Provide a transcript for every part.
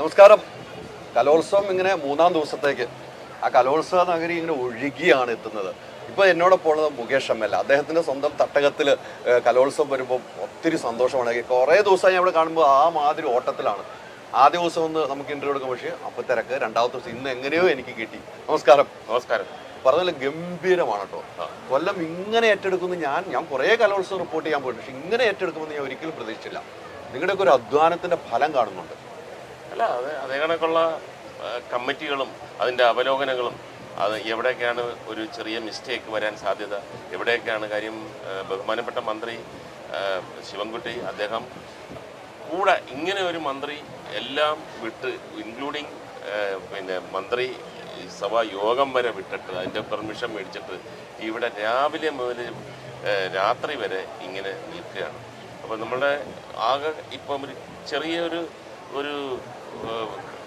നമസ്കാരം. കലോത്സവം ഇങ്ങനെ മൂന്നാം ദിവസത്തേക്ക് ആ കലോത്സവ നഗരി ഇങ്ങനെ ഒഴുകിയാണ് എത്തുന്നത്. ഇപ്പോൾ എന്നോടൊപ്പം ഉള്ളത് മുകേഷ് ML. അദ്ദേഹത്തിൻ്റെ സ്വന്തം തട്ടകത്തിൽ കലോത്സവം വരുമ്പോൾ ഒത്തിരി സന്തോഷമാണ്. കുറേ ദിവസമായി അവിടെ കാണുമ്പോൾ ആ മാതിരി ഓട്ടത്തിലാണ്. ആദ്യ ദിവസം ഒന്ന് നമുക്ക് ഇൻ്റർവ്യൂ എടുക്കാൻ, പക്ഷേ അപ്പോൾ തിരക്ക്. രണ്ടാമത്തെ ദിവസം ഇന്ന് എങ്ങനെയോ എനിക്ക് കിട്ടി. നമസ്കാരം. നമസ്കാരം. പറഞ്ഞാൽ ഗംഭീരമാണ് കേട്ടോ. കൊല്ലം ഇങ്ങനെ ഏറ്റെടുക്കുന്നു. ഞാൻ കുറേ കലോത്സവം റിപ്പോർട്ട് ചെയ്യാൻ പോയിട്ട്, പക്ഷെ ഇങ്ങനെ ഏറ്റെടുക്കുമെന്ന് ഞാൻ ഒരിക്കലും പ്രതീക്ഷിച്ചില്ല. നിങ്ങളുടെയൊക്കെ ഒരു അധ്വാനത്തിൻ്റെ ഫലം കാണുന്നുണ്ട്. അല്ല, അതേ കണക്കുള്ള കമ്മിറ്റികളും അതിൻ്റെ അവലോകനങ്ങളും, അത് എവിടെയൊക്കെയാണ് ഒരു ചെറിയ മിസ്റ്റേക്ക് വരാൻ സാധ്യത, എവിടെയൊക്കെയാണ് കാര്യം. ബഹുമാനപ്പെട്ട മന്ത്രി ശിവൻകുട്ടി അദ്ദേഹം കൂടെ ഇങ്ങനെ ഒരു മന്ത്രി എല്ലാം വിട്ട്, ഇൻക്ലൂഡിങ് മന്ത്രി സഭാ യോഗം വരെ വിട്ടിട്ട് അതിൻ്റെ പെർമിഷൻ മേടിച്ചിട്ട് ഇവിടെ രാവിലെ മുതൽ രാത്രി വരെ ഇങ്ങനെ നിൽക്കുകയാണ്. അപ്പോൾ നമ്മുടെ ആകെ ഇപ്പം ഒരു ചെറിയൊരു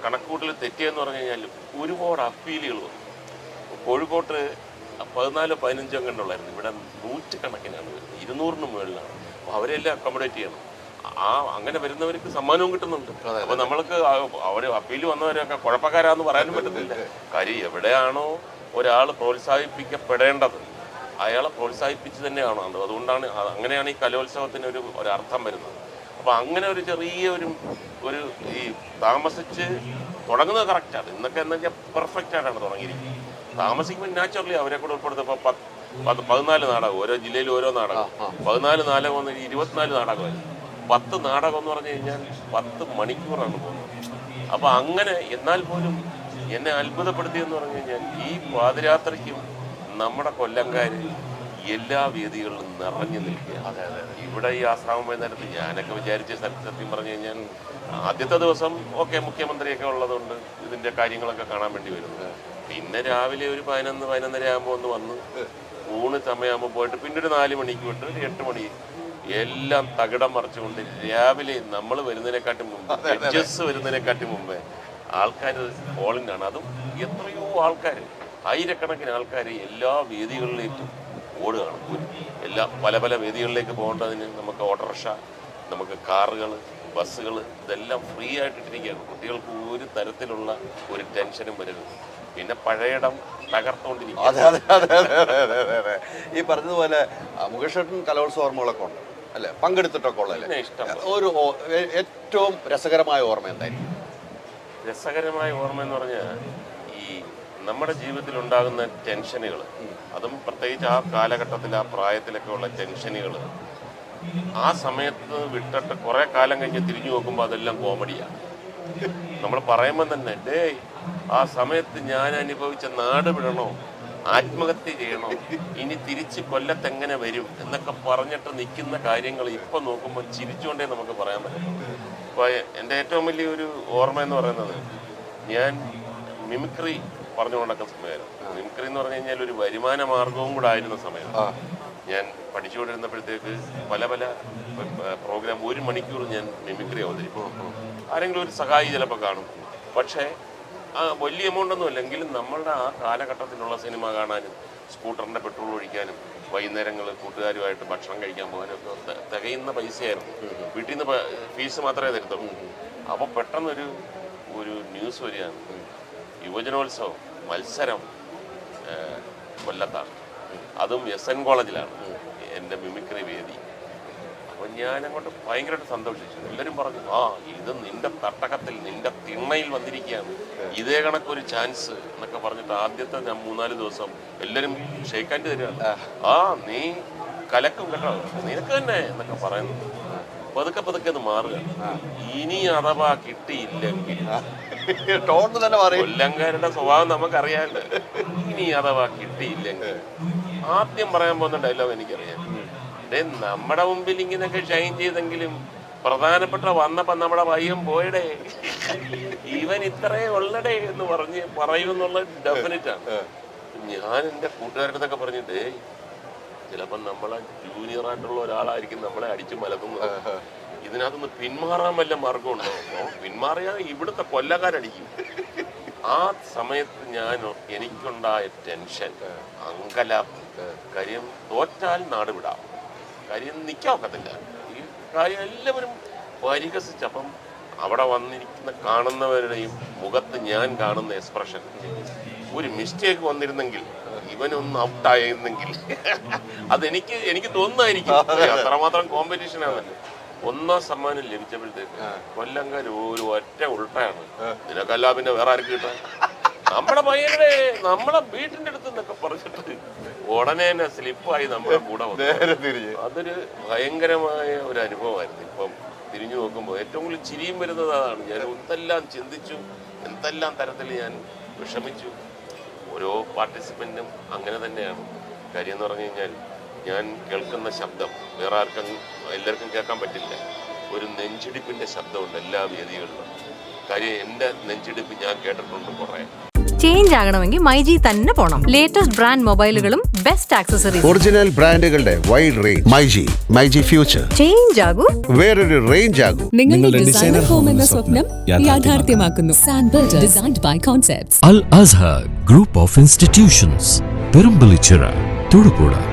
കണക്കൂട്ടിൽ തെറ്റിയെന്ന് പറഞ്ഞു കഴിഞ്ഞാൽ ഒരുപാട് അപ്പീലുകൾ വന്നു. കോഴിക്കോട്ട് 14-15 കണ്ടുള്ളായിരുന്നു, ഇവിടെ 100 കണക്കിനാണ് വരുന്നത്, 200-ന് മുകളിലാണ്. അപ്പോൾ അവരെല്ലാം അക്കോമഡേറ്റ് ചെയ്യണം. അങ്ങനെ വരുന്നവർക്ക് സമ്മാനവും കിട്ടുന്നുണ്ട്. അപ്പോൾ നമ്മൾക്ക് അവർ അപ്പീൽ വന്നവരൊക്കെ കുഴപ്പക്കാരാന്ന് പറയാനും പറ്റത്തില്ല. കാര്യം എവിടെയാണോ ഒരാൾ പ്രോത്സാഹിപ്പിക്കപ്പെടേണ്ടത് അയാളെ പ്രോത്സാഹിപ്പിച്ച് തന്നെയാണോ. അതുകൊണ്ടാണ് അങ്ങനെയാണ് ഈ കലോത്സവത്തിന് ഒരു അർത്ഥം വരുന്നത്. അപ്പോൾ അങ്ങനെ ഒരു ചെറിയ ഒരു ഈ താമസിച്ച് തുടങ്ങുന്നത് കറക്റ്റാണ്. ഇന്നൊക്കെ എന്ന് വെച്ചാൽ പെർഫെക്റ്റ് ആയിട്ടാണ് തുടങ്ങിയിരിക്കുന്നത്. താമസിക്കുമ്പോൾ നാച്ചുറലി അവരെ കൂടെ ഉൾപ്പെടുത്തപ്പോൾ 14 നാടകം, ഓരോ ജില്ലയിൽ ഓരോ നാടകം, 14 നാടകം വന്ന് 24 നാടകമായി. 10 നാടകം എന്ന് പറഞ്ഞു കഴിഞ്ഞാൽ 10 മണിക്കൂറാണ് പോകുന്നത്. അപ്പോൾ അങ്ങനെ എന്നാൽ പോലും എന്നെ അത്ഭുതപ്പെടുത്തിയെന്ന് പറഞ്ഞു കഴിഞ്ഞാൽ ഈ പാതിരാത്രിക്കും നമ്മുടെ കൊല്ലംകാർ എല്ലാ വേദികളിലും നിറഞ്ഞു നിൽക്കുക. ഇവിടെ ഈ ആശ്രാമം വൈകുന്നേരത്ത് ഞാനൊക്കെ വിചാരിച്ച സത്യം പറഞ്ഞു കഴിഞ്ഞാൽ ആദ്യത്തെ ദിവസം ഓക്കെ മുഖ്യമന്ത്രിയൊക്കെ ഉള്ളതുകൊണ്ട് ഇതിൻ്റെ കാര്യങ്ങളൊക്കെ കാണാൻ വേണ്ടി വരുന്നത്. പിന്നെ രാവിലെ ഒരു 11-11:30 ആകുമ്പോൾ ഒന്ന് വന്ന് ഊണ് സമയമാകുമ്പോൾ പോയിട്ട് പിന്നെ ഒരു 4 മണിക്ക് വിട്ട് ഒരു 8 മണി എല്ലാം തകിടം മറിച്ചുകൊണ്ട് രാവിലെ നമ്മൾ വരുന്നതിനെക്കാട്ടും മുമ്പ്, ജഡ്ജസ് വരുന്നതിനെക്കാട്ടും മുമ്പേ ആൾക്കാർ ഹോളിനാണ്. അതും എത്രയോ ആൾക്കാർ, ആയിരക്കണക്കിന് ആൾക്കാർ എല്ലാ വേദികളിലേക്കും ഓടുകയാണ്. പല പല വേദികളിലേക്ക് പോകേണ്ടതിന് നമുക്ക് ഓട്ടോറിക്ഷ, നമുക്ക് കാറുകൾ, ബസ്സുകൾ ഇതെല്ലാം ഫ്രീ ആയിട്ടിട്ടിരിക്കുകയാണ്. കുട്ടികൾക്ക് ഒരു തരത്തിലുള്ള ഒരു ടെൻഷനും വരരുത്. പിന്നെ പഴയടം തകർത്തുകൊണ്ടിരിക്കും. ഈ പറഞ്ഞതുപോലെ മുകേഷേട്ടൻ കലോത്സവ ഓർമ്മകളൊക്കെ ഉണ്ട് അല്ലേ? പങ്കെടുത്തിട്ടൊക്കെ ഉള്ളതല്ലേ? ഇഷ്ടം. ഒരു ഏറ്റവും രസകരമായ ഓർമ്മ എന്തായിരിക്കും? രസകരമായ ഓർമ്മ എന്ന് പറഞ്ഞാൽ ഈ നമ്മുടെ ജീവിതത്തിൽ ഉണ്ടാകുന്ന ടെൻഷനുകൾ, അതും പ്രത്യേകിച്ച് ആ കാലഘട്ടത്തിൽ ആ പ്രായത്തിലൊക്കെ ഉള്ള ടെൻഷനുകൾ ആ സമയത്ത് വിട്ടിട്ട് കുറേ കാലം കഴിഞ്ഞ് തിരിഞ്ഞു നോക്കുമ്പോൾ അതെല്ലാം കോമഡിയാണ്. നമ്മൾ പറയുമ്പോൾ തന്നെ ആ സമയത്ത് ഞാൻ അനുഭവിച്ച നാട് വിടണോ, ആത്മഹത്യ ചെയ്യണോ, ഇനി തിരിച്ച് കൊല്ലത്തെങ്ങനെ വരും എന്നൊക്കെ പറഞ്ഞിട്ട് നിൽക്കുന്ന കാര്യങ്ങൾ ഇപ്പം നോക്കുമ്പോൾ ചിരിച്ചുകൊണ്ടേ നമുക്ക് പറയാൻ പറ്റും. അപ്പോൾ എൻ്റെ ഏറ്റവും വലിയൊരു ഓർമ്മ എന്ന് പറയുന്നത്, ഞാൻ മിമിക്രി പറഞ്ഞുകൊണ്ടൊക്കെ സമയമായിരുന്നു. മിമിക്രി എന്ന് പറഞ്ഞു കഴിഞ്ഞാൽ ഒരു വരുമാന മാർഗവും കൂടെ ആയിരുന്ന സമയം. ഞാൻ പഠിച്ചുകൊണ്ടിരുന്നപ്പോഴത്തേക്ക് പല പ്രോഗ്രാം 1 മണിക്കൂർ ഞാൻ മിമിക്രി അവതരിപ്പിക്കും. ആരെങ്കിലും ഒരു സഹായി ചിലപ്പോൾ കാണും. പക്ഷേ വലിയ എമൗണ്ടൊന്നും അല്ലെങ്കിലും നമ്മളുടെ ആ കാലഘട്ടത്തിലുള്ള സിനിമ കാണാനും സ്കൂട്ടറിൻ്റെ പെട്രോൾ ഒഴിക്കാനും വൈകുന്നേരങ്ങൾ കൂട്ടുകാരുമായിട്ട് ഭക്ഷണം കഴിക്കാൻ പോകാനും ഒക്കെ തികയുന്ന പൈസയായിരുന്നു. വീട്ടിൽ നിന്ന് ഫീസ് മാത്രമേ തരുത്തുള്ളൂ. അപ്പോൾ പെട്ടെന്നൊരു ന്യൂസ് വരികയാണ്, യുവജനോത്സവം മത്സരം കൊല്ലത്താണ്, അതും SN കോളേജിലാണ് എൻ്റെ മിമിക്രി വേദി. അപ്പം ഞാനങ്ങോട്ട് ഭയങ്കരമായിട്ട് സന്തോഷിച്ചു. എല്ലാവരും പറഞ്ഞു, ഇത് നിന്റെ തട്ടകത്തിൽ, നിന്റെ തിണ്ണയിൽ വന്നിരിക്കുകയാണ്, ഇതേ കണക്കൊരു ചാൻസ് എന്നൊക്കെ പറഞ്ഞിട്ട് ആദ്യത്തെ ഞാൻ 3-4 ദിവസം എല്ലാവരും ഷെയ്ക്കാൻഡ് തരികയാണ്. നീ കലക്കും കേട്ടോ, നിനക്ക് തന്നെ എന്നൊക്കെ പറയുന്നു. പതുക്കെ അത് മാറുക. ഇനി അഥവാ കിട്ടിയില്ലെങ്കിൽ കൊല്ലംകാരുടെ സ്വഭാവം നമുക്കറിയാമല്ലോ. ഇനി അഥവാ കിട്ടിയില്ലെങ്കിൽ ആദ്യം പറയാൻ പോകുന്ന ഡയലോഗ് എനിക്കറിയാം. നമ്മുടെ മുമ്പിൽ ഇങ്ങനെയൊക്കെ ഷൈൻ ചെയ്തെങ്കിലും പ്രധാനപ്പെട്ട വന്നപ്പോ നമ്മുടെ പയ്യൻ പോയടേ, ഇവൻ ഇത്രേ ഉള്ളടേ എന്ന് പറയുമെന്നുള്ള ഡെഫിനറ്റാണ്. ഞാൻ എൻ്റെ കൂട്ടുകാരുടെ അടുത്തൊക്കെ പറഞ്ഞിട്ട്, ചിലപ്പോൾ നമ്മളെ ജൂനിയറായിട്ടുള്ള ഒരാളായിരിക്കും നമ്മളെ അടിച്ചു മലക്കുന്നത്, ഇതിനകത്തുനിന്ന് പിന്മാറാൻ വല്ല മാർഗമുണ്ടോ? പിന്മാറിയാൽ ഇവിടുത്തെ കൊല്ലക്കാരടിക്കും. ആ സമയത്ത് എനിക്കുണ്ടായ ടെൻഷൻ, അങ്കലാപ്പ്, കാര്യം തോറ്റാൽ നാട് വിടാം, കാര്യം നിൽക്കാൻ ഒക്കത്തില്ല. ഈ കാര്യം എല്ലാവരും പരിഹസിച്ചപ്പം അവിടെ വന്നിരിക്കുന്ന കാണുന്നവരുടെയും മുഖത്ത് ഞാൻ കാണുന്ന എക്സ്പ്രഷൻ, ഒരു മിസ്റ്റേക്ക് വന്നിരുന്നെങ്കിൽ ഇവനൊന്ന് ഔട്ടായിരുന്നെങ്കിൽ എനിക്ക് തോന്നുന്നതായിരിക്കും. അത്രമാത്രം കോമ്പറ്റീഷനാണല്ലോ. 1ാം സമ്മാനം ലഭിച്ചപ്പോഴത്തേക്ക് കൊല്ലംകാർ ഒരു ഒറ്റ ഉൾട്ടയാണ്, നിനക്കല്ല പിന്നെ വേറെ ആർക്ക് കിട്ടാൻ, നമ്മുടെ പയ്യനെ നമ്മളെ വീട്ടിന്റെ അടുത്ത് എന്നൊക്കെ പറഞ്ഞിട്ട് ഉടനെ തന്നെ സ്ലിപ്പായി നമ്മുടെ കൂടെ വന്നു. അതൊരു ഭയങ്കരമായ ഒരു അനുഭവമായിരുന്നു. ഇപ്പം തിരിഞ്ഞു നോക്കുമ്പോൾ ഏറ്റവും കൂടുതൽ ചിരിയും വരുന്നത് അതാണ്. ഞാൻ എന്തെല്ലാം ചിന്തിച്ചു, എന്തെല്ലാം തരത്തിൽ ഞാൻ വിഷമിച്ചു. ഓരോ പാർട്ടിസിപ്പൻറ്റും അങ്ങനെ തന്നെയാണ്. കാര്യം എന്ന് പറഞ്ഞു കഴിഞ്ഞാൽ ഞാൻ കേൾക്കുന്ന ശബ്ദം വേറെ ആർക്കും എല്ലാവർക്കും കേൾക്കാൻ പറ്റില്ല. ഒരു നെഞ്ചിടിപ്പിൻ്റെ ശബ്ദമുണ്ട് എല്ലാ വേദികളിലും. കാര്യം എൻ്റെ നെഞ്ചിടിപ്പ് ഞാൻ കേട്ടിട്ടുണ്ട് കുറേ. ചേഞ്ച് ആകണമെങ്കിൽ മൈജി തന്നെ പോണം. ലേറ്റസ്റ്റ് ബ്രാൻഡ് മൊബൈലുകളും ബെസ്റ്റ് ആക്സസറീസ്, ഒറിജിനൽ ബ്രാൻഡുകളുടെ wide range. MyG future. Change ആകൂ, വേറൊരു റേഞ്ച് ആകൂ. നിങ്ങളുടെ ഡിസൈനർ ഹോം എന്ന സ്വപ്നം യാഥാർത്ഥ്യമാക്കുന്നു. Sand Builders, designed by Concepts. Al Azhar Group of Institutions, Perambalichira, Thudupuzha.